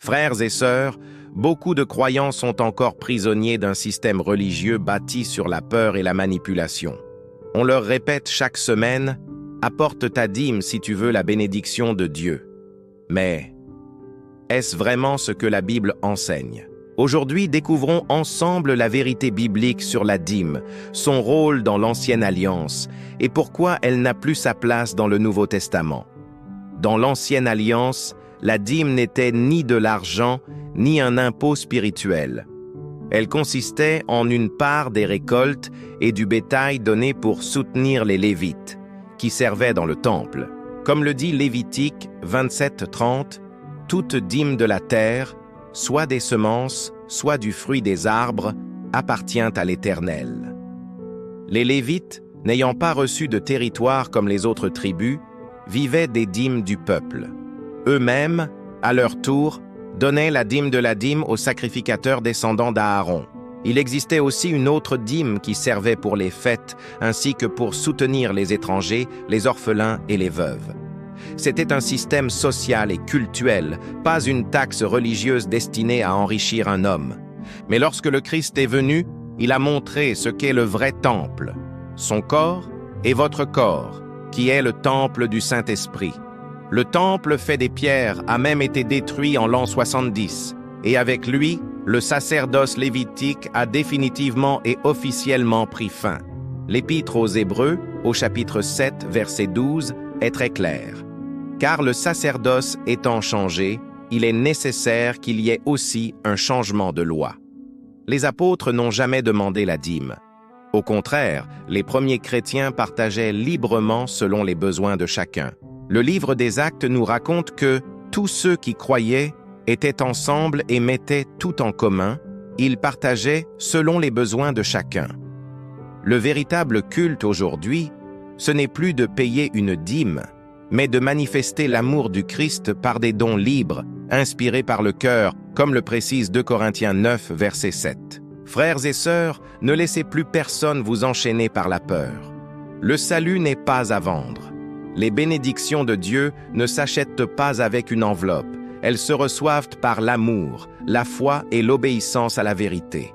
Frères et sœurs, beaucoup de croyants sont encore prisonniers d'un système religieux bâti sur la peur et la manipulation. On leur répète chaque semaine « Apporte ta dîme si tu veux la bénédiction de Dieu ». Mais est-ce vraiment ce que la Bible enseigne? Aujourd'hui, découvrons ensemble la vérité biblique sur la dîme, son rôle dans l'Ancienne Alliance et pourquoi elle n'a plus sa place dans le Nouveau Testament. Dans l'Ancienne Alliance, la dîme n'était ni de l'argent, ni un impôt spirituel. Elle consistait en une part des récoltes et du bétail donné pour soutenir les Lévites, qui servaient dans le temple. Comme le dit Lévitique 27:30, « Toute dîme de la terre, soit des semences, soit du fruit des arbres, appartient à l'Éternel. » Les Lévites, n'ayant pas reçu de territoire comme les autres tribus, vivaient des dîmes du peuple. Eux-mêmes, à leur tour, donnaient la dîme de la dîme aux sacrificateurs descendants d'Aaron. Il existait aussi une autre dîme qui servait pour les fêtes, ainsi que pour soutenir les étrangers, les orphelins et les veuves. C'était un système social et cultuel, pas une taxe religieuse destinée à enrichir un homme. Mais lorsque le Christ est venu, il a montré ce qu'est le vrai temple. Son corps est votre corps, qui est le temple du Saint-Esprit. Le temple fait des pierres a même été détruit en l'an 70, et avec lui, le sacerdoce lévitique a définitivement et officiellement pris fin. L'Épître aux Hébreux, au chapitre 7, verset 12, est très clair. Car le sacerdoce étant changé, il est nécessaire qu'il y ait aussi un changement de loi. Les apôtres n'ont jamais demandé la dîme. Au contraire, les premiers chrétiens partageaient librement selon les besoins de chacun. Le livre des Actes nous raconte que tous ceux qui croyaient étaient ensemble et mettaient tout en commun, ils partageaient selon les besoins de chacun. Le véritable culte aujourd'hui, ce n'est plus de payer une dîme, mais de manifester l'amour du Christ par des dons libres, inspirés par le cœur, comme le précise 2 Corinthiens 9, verset 7. Frères et sœurs, ne laissez plus personne vous enchaîner par la peur. Le salut n'est pas à vendre. Les bénédictions de Dieu ne s'achètent pas avec une enveloppe. Elles se reçoivent par l'amour, la foi et l'obéissance à la vérité.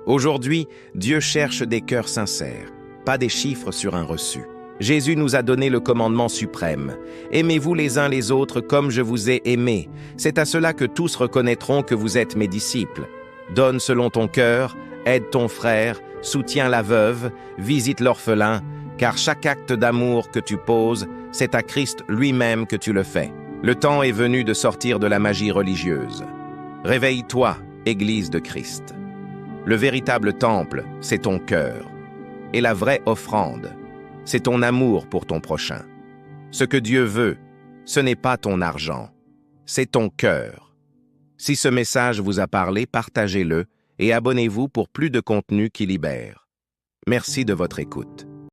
Aujourd'hui, Dieu cherche des cœurs sincères, pas des chiffres sur un reçu. Jésus nous a donné le commandement suprême. Aimez-vous les uns les autres comme je vous ai aimés. C'est à cela que tous reconnaîtront que vous êtes mes disciples. Donne selon ton cœur, aide ton frère, soutiens la veuve, visite l'orphelin, car chaque acte d'amour que tu poses, c'est à Christ lui-même que tu le fais. Le temps est venu de sortir de la magie religieuse. Réveille-toi, Église de Christ. Le véritable temple, c'est ton cœur. Et la vraie offrande, c'est ton amour pour ton prochain. Ce que Dieu veut, ce n'est pas ton argent, c'est ton cœur. Si ce message vous a parlé, partagez-le et abonnez-vous pour plus de contenu qui libère. Merci de votre écoute.